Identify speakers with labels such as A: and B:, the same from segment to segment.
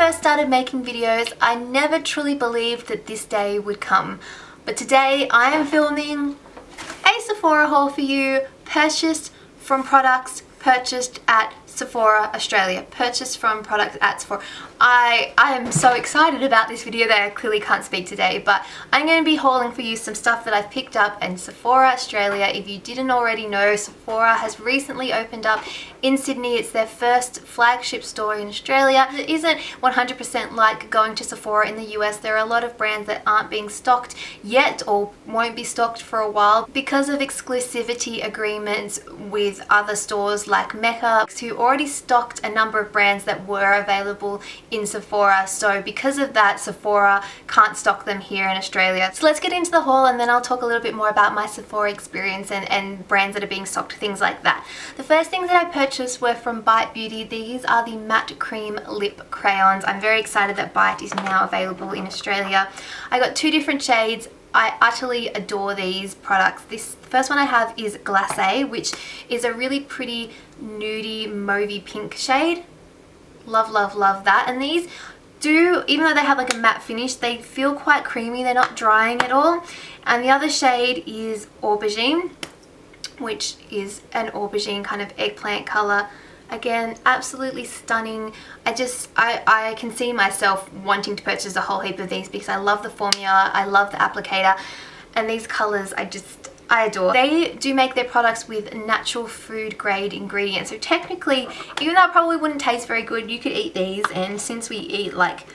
A: first started making videos, I never truly believed that this day would come. But today I am filming a Sephora haul for you, purchased from products purchased at Sephora Australia. Purchased from products at Sephora. I am so excited about this video that I clearly can't speak today, but I'm going to be hauling for you some stuff that I've picked up in Sephora Australia. If you didn't already know, Sephora has recently opened up in Sydney. It's their first flagship store in Australia. It isn't 100% like going to Sephora in the US. There are a lot of brands that aren't being stocked yet or won't be stocked for a while because of exclusivity agreements with other stores like Becca, who already stocked a number of brands that were available in Sephora. So because of that, Sephora can't stock them here in Australia. So let's get into the haul and then I'll talk a little bit more about my Sephora experience and brands that are being stocked, things like that. The first things that I purchased were from Bite Beauty. These are the matte cream lip crayons. I'm very excited that Bite is now available in Australia. I got two different shades. I utterly adore these products. This first one I have is Glace, which is a really pretty nudie mauvey pink shade. Love, love, love that. And these do, even though they have like a matte finish, they feel quite creamy. They're not drying at all. And the other shade is Aubergine, which is an aubergine kind of eggplant color. Again, absolutely stunning. I can see myself wanting to purchase a whole heap of these because I love the formula, I love the applicator, and these colors I adore. They do make their products with natural food grade ingredients. So technically, even though it probably wouldn't taste very good, you could eat these. And since we eat like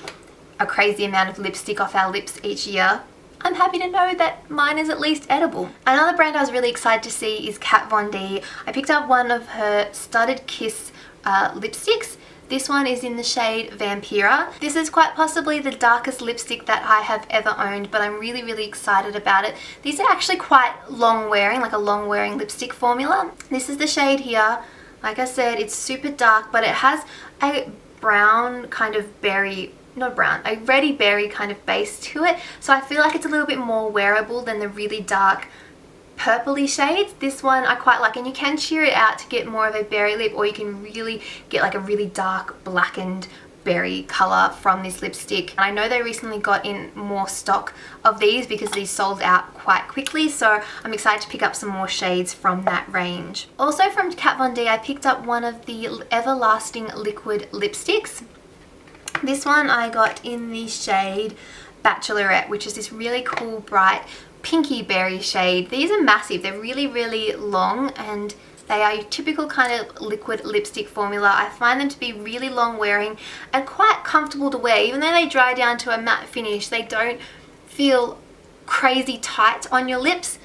A: a crazy amount of lipstick off our lips each year, I'm happy to know that mine is at least edible. Another brand I was really excited to see is Kat Von D. I picked up one of her Studded Kiss lipsticks. This one is in the shade Vampira. This is quite possibly the darkest lipstick that I have ever owned, but I'm really, really excited about it. These are actually quite long wearing, like a long wearing lipstick formula. This is the shade here. Like I said, it's super dark, but it has a brown kind of berry, not brown, a reddy berry kind of base to it. So I feel like it's a little bit more wearable than the really dark purpley shades. This one I quite like, and you can sheer it out to get more of a berry lip, or you can really get like a really dark blackened berry color from this lipstick. And I know they recently got in more stock of these because these sold out quite quickly, so I'm excited to pick up some more shades from that range. Also from Kat Von D, I picked up one of the Everlasting liquid lipsticks. This one I got in the shade Bachelorette, which is this really cool bright pinky berry shade. These are massive. They're really, really long, and they are your typical kind of liquid lipstick formula. I find them to be really long wearing and quite comfortable to wear. Even though they dry down to a matte finish, they don't feel crazy tight on your lips.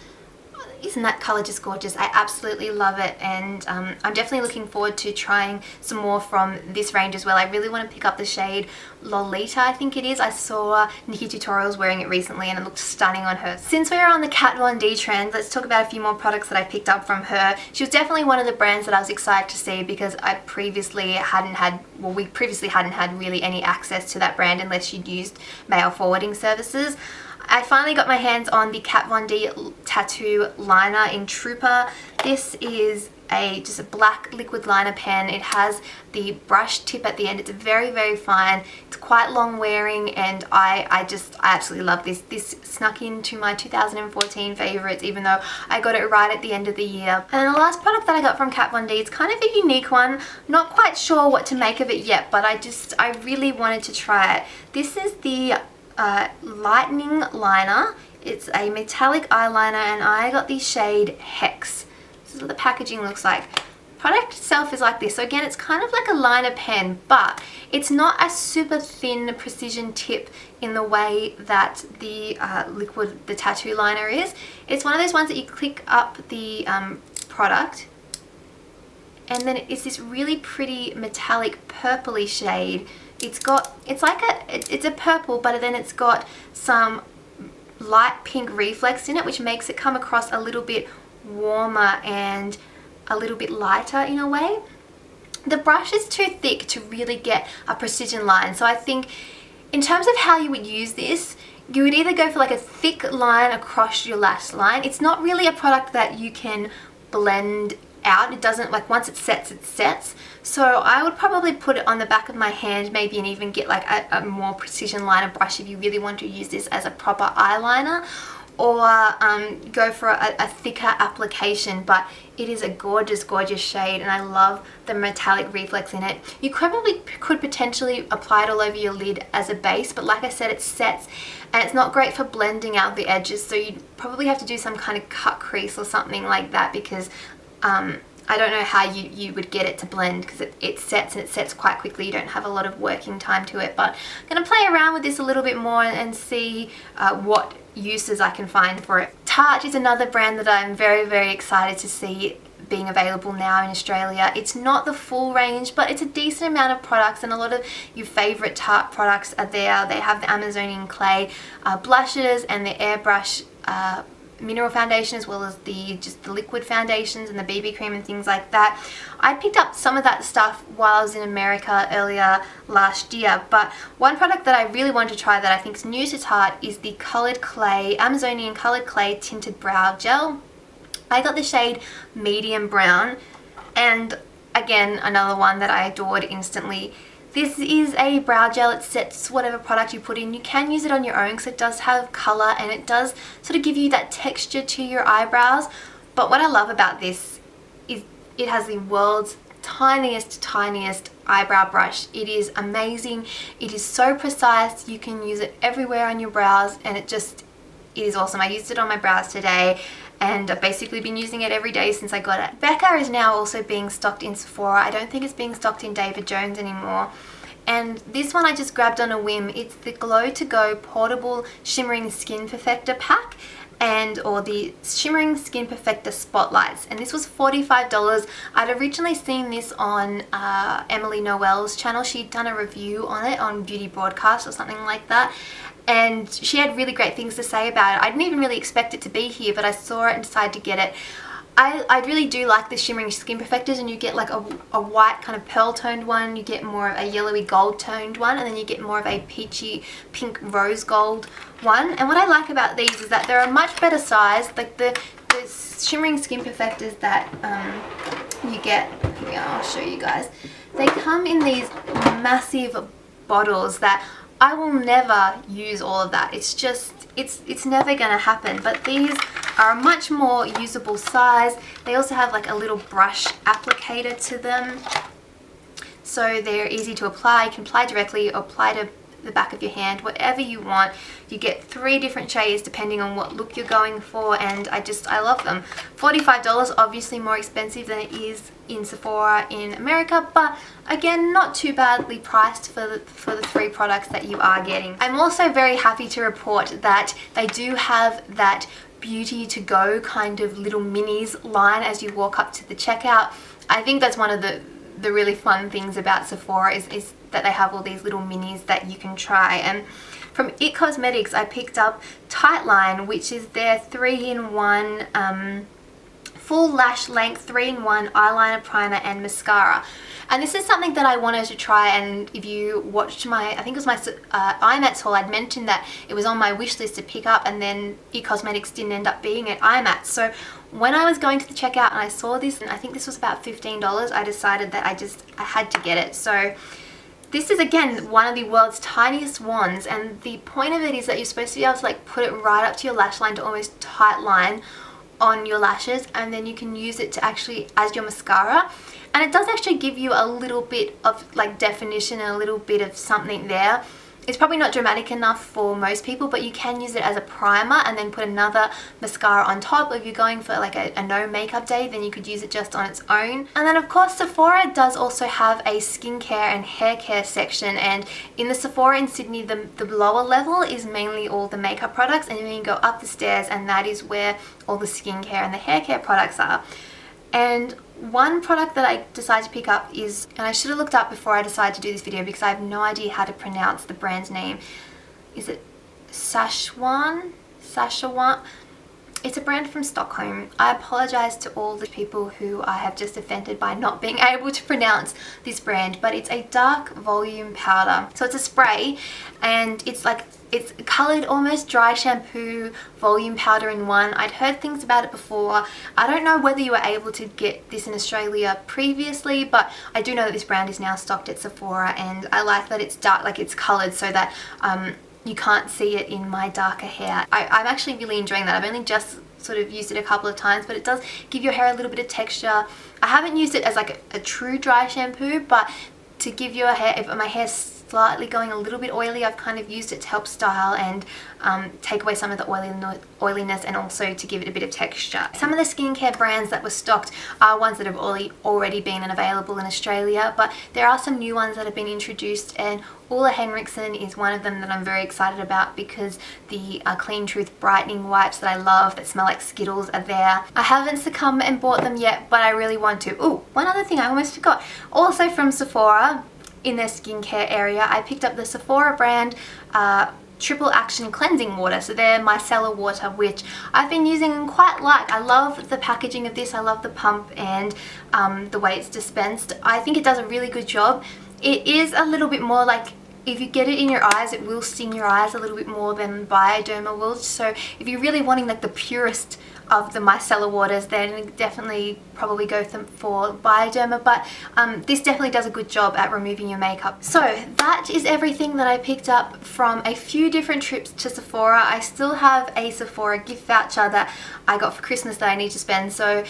A: Isn't that colour just gorgeous? I absolutely love it, and I'm definitely looking forward to trying some more from this range as well. I really want to pick up the shade Lolita, I think it is. I saw Nikki Tutorials wearing it recently and it looked stunning on her. Since we're on the Kat Von D trend, let's talk about a few more products that I picked up from her. She was definitely one of the brands that I was excited to see because we previously hadn't had really any access to that brand unless you'd used mail forwarding services. I finally got my hands on the Kat Von D tattoo liner in Trooper. This is just a black liquid liner pen. It has the brush tip at the end. It's very, very fine. It's quite long wearing, and I absolutely love this. This snuck into my 2014 favorites, even though I got it right at the end of the year. And then the last product that I got from Kat Von D is kind of a unique one. Not quite sure what to make of it yet, but I really wanted to try it. This is the Lightning Liner. It's a metallic eyeliner, and I got the shade Hex. This is what the packaging looks like. The product itself is like this. So again, it's kind of like a liner pen, but it's not a super thin precision tip in the way that the the tattoo liner is. It's one of those ones that you click up the product, and then it's this really pretty metallic purpley shade. It's a purple, but then it's got some light pink reflex in it, which makes it come across a little bit warmer and a little bit lighter in a way. The brush is too thick to really get a precision line, so I think in terms of how you would use this, you would either go for like a thick line across your lash line. It's not really a product that you can blend out. It doesn't, like, once it sets, it sets. So I would probably put it on the back of my hand maybe, and even get like a more precision liner brush if you really want to use this as a proper eyeliner, or go for a thicker application. But it is a gorgeous, gorgeous shade, and I love the metallic reflex in it. You probably could potentially apply it all over your lid as a base, but like I said, it sets, and it's not great for blending out the edges, so you probably have to do some kind of cut crease or something like that, because I don't know how you would get it to blend, because it sets, and it sets quite quickly. You don't have a lot of working time to it. But I'm going to play around with this a little bit more and see what uses I can find for it. Tarte is another brand that I'm very, very excited to see being available now in Australia. It's not the full range, but it's a decent amount of products, and a lot of your favorite Tarte products are there. They have the Amazonian clay blushes and the airbrush mineral foundation, as well as just the liquid foundations and the BB cream and things like that. I picked up some of that stuff while I was in America earlier last year, but one product that I really want to try that I think is new to Tarte is the coloured clay, Amazonian coloured clay tinted brow gel. I got the shade medium brown, and again, another one that I adored instantly. This is a brow gel. It sets whatever product you put in. You can use it on your own because it does have colour, and it does sort of give you that texture to your eyebrows. But what I love about this is it has the world's tiniest eyebrow brush. It is amazing. It is so precise. You can use it everywhere on your brows, and it is awesome. I used it on my brows today, and I've basically been using it every day since I got it. Becca is now also being stocked in Sephora. I don't think it's being stocked in David Jones anymore. And this one I just grabbed on a whim. It's the Glow to Go Portable Shimmering Skin Perfector Pack, or the Shimmering Skin Perfector Spotlights. And this was $45. I'd originally seen this on Emily Noel's channel. She'd done a review on it on Beauty Broadcast or something like that, and she had really great things to say about it. I didn't even really expect it to be here, but I saw it and decided to get it. I really do like the Shimmering Skin Perfectors, and you get like a white kind of pearl toned one, you get more of a yellowy gold toned one, and then you get more of a peachy pink rose gold one. And what I like about these is that they're a much better size. Like the Shimmering Skin Perfectors that you get, here, I'll show you guys. They come in these massive bottles that I will never use all of that. It's just, it's never gonna happen. But these are a much more usable size. They also have like a little brush applicator to them, so they're easy to apply. You can apply directly or apply to the back of your hand, whatever you want. You get 3 different shades depending on what look you're going for, and I love them. $45, obviously more expensive than it is in Sephora in America, but again, not too badly priced for the 3 products that you are getting. I'm also very happy to report that they do have that beauty to go kind of little minis line as you walk up to the checkout. I think that's one of the really fun things about Sephora is that they have all these little minis that you can try. And from IT Cosmetics I picked up Tightline, which is their 3-in-1 full lash length 3-in-1 eyeliner, primer and mascara. And this is something that I wanted to try, and if you watched my, I think it was my IMATS haul, I'd mentioned that it was on my wish list to pick up, and then IT Cosmetics didn't end up being at IMATS. So when I was going to the checkout and I saw this, and I think this was about $15, I decided that I had to get it. So this is again one of the world's tiniest wands, and the point of it is that you're supposed to be able to like put it right up to your lash line to almost tight line on your lashes, and then you can use it to actually as your mascara. And it does actually give you a little bit of like definition and a little bit of something there. It's probably not dramatic enough for most people, but you can use it as a primer and then put another mascara on top. If you're going for like a no makeup day, then you could use it just on its own. And then of course Sephora does also have a skincare and hair care section, and in the Sephora in Sydney the lower level is mainly all the makeup products, and then you go up the stairs and that is where all the skincare and the hair care products are. And one product that I decided to pick up is, and I should have looked up before I decided to do this video because I have no idea how to pronounce the brand's name. Is it Sachajuan? It's a brand from Stockholm. I apologize to all the people who I have just offended by not being able to pronounce this brand, but it's a dark volume powder. So it's a spray, and it's coloured almost dry shampoo volume powder in one. I'd heard things about it before. I don't know whether you were able to get this in Australia previously, but I do know that this brand is now stocked at Sephora, and I like that it's dark, like it's coloured so that you can't see it in my darker hair. I'm actually really enjoying that. I've only just sort of used it a couple of times, but it does give your hair a little bit of texture. I haven't used it as like a true dry shampoo, but to give your hair, if my hair's slightly going a little bit oily, I've kind of used it to help style and take away some of the oiliness, and also to give it a bit of texture. Some of the skincare brands that were stocked are ones that have already been available in Australia, but there are some new ones that have been introduced, and Ole Henriksen is one of them that I'm very excited about, because the Clean Truth brightening wipes that I love that smell like Skittles are there. I haven't succumbed and bought them yet, but I really want to. Oh, one other thing I almost forgot. Also from Sephora, in their skincare area, I picked up the Sephora brand Triple Action Cleansing Water. So they're micellar water, which I've been using and quite like. I love the packaging of this. I love the pump and the way it's dispensed. I think it does a really good job. It is a little bit more like, if you get it in your eyes, it will sting your eyes a little bit more than Bioderma will. So if you're really wanting like the purest of the micellar waters, then definitely probably go for Bioderma, but this definitely does a good job at removing your makeup. So that is everything that I picked up from a few different trips to Sephora. I still have a Sephora gift voucher that I got for Christmas that I need to spend, so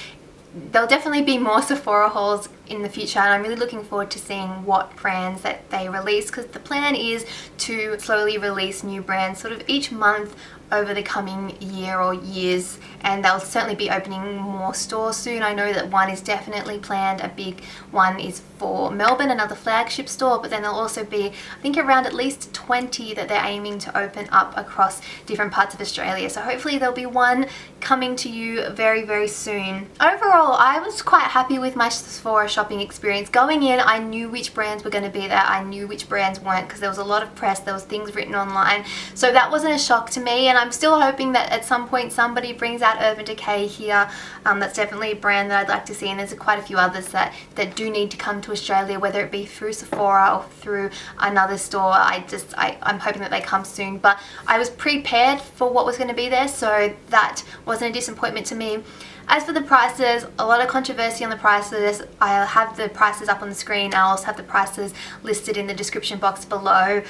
A: there'll definitely be more Sephora hauls in the future, and I'm really looking forward to seeing what brands that they release, because the plan is to slowly release new brands sort of each month over the coming year or years, and they'll certainly be opening more stores soon. I know that one is definitely planned. A big one is for Melbourne, another flagship store, but then there'll also be, I think, around at least 20 that they're aiming to open up across different parts of Australia. So hopefully there'll be one coming to you very, very soon. Overall, I was quite happy with my Sephora shopping experience. Going in, I knew which brands were going to be there. I knew which brands weren't, because there was a lot of press, there was things written online, so that wasn't a shock to me. And I'm still hoping that at some point somebody brings out Urban Decay here. That's definitely a brand that I'd like to see, and there's quite a few others that do need to come to Australia, whether it be through Sephora or through another store. I'm hoping that they come soon, but I was prepared for what was going to be there, so that wasn't a disappointment to me. As for the prices, a lot of controversy on the prices. I'll have the prices up on the screen. I'll also have the prices listed in the description box below.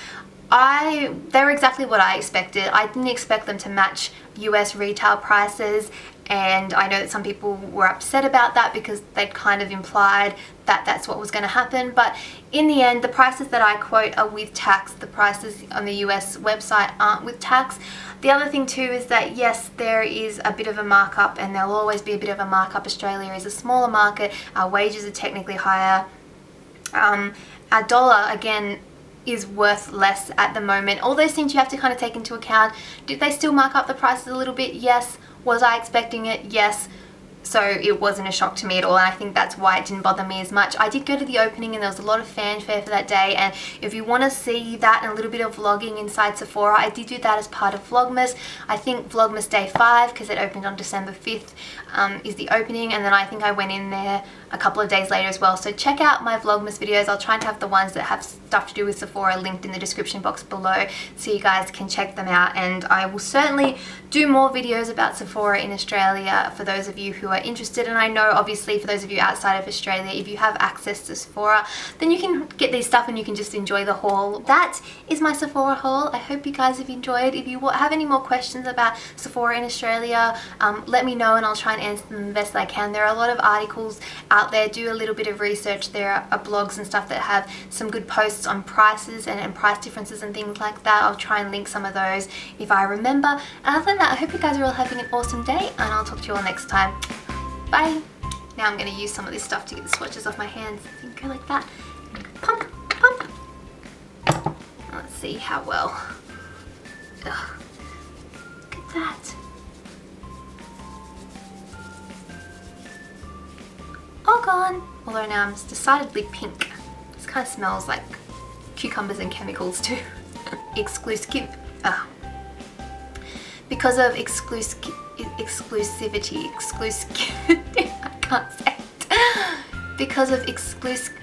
A: They were exactly what I expected. I didn't expect them to match US retail prices, and I know that some people were upset about that because they'd kind of implied that that's what was going to happen. But in the end, the prices that I quote are with tax. The prices on the US website aren't with tax. The other thing too is that yes, there is a bit of a markup, and there'll always be a bit of a markup. Australia is a smaller market. Our wages are technically higher. Our dollar, again, is worth less at the moment. All those things you have to kind of take into account. Did they still mark up the prices a little bit? Yes. Was I expecting it? Yes. So it wasn't a shock to me at all, and I think that's why it didn't bother me as much. I did go to the opening, and there was a lot of fanfare for that day, and if you want to see that and a little bit of vlogging inside Sephora, I did do that as part of Vlogmas. I think Vlogmas Day 5, because it opened on December 5th, is the opening, and then I think I went in there a couple of days later as well. So check out my Vlogmas videos. I'll try and have the ones that have stuff to do with Sephora linked in the description box below, so you guys can check them out. And I will certainly do more videos about Sephora in Australia for those of you who are interested. And I know, obviously, for those of you outside of Australia, if you have access to Sephora, then you can get these stuff and you can just enjoy the haul. That is my Sephora haul. I hope you guys have enjoyed. If you have any more questions about Sephora in Australia, let me know and I'll try and answer them the best I can. There are a lot of articles out there. Do a little bit of research. There are blogs and stuff that have some good posts on prices and price differences and things like that. I'll try and link some of those if I remember. And other than that, I hope you guys are all having an awesome day, and I'll talk to you all next time. Bye. Now I'm going to use some of this stuff to get the swatches off my hands. You can go like that. Pump, pump. Let's see how well. Ugh. Look at that. All gone. Although now I'm decidedly pink. This kind of smells like cucumbers and chemicals too. Exclusive. Because of exclusive. exclusivity, I can't say it. Because of exclusivity.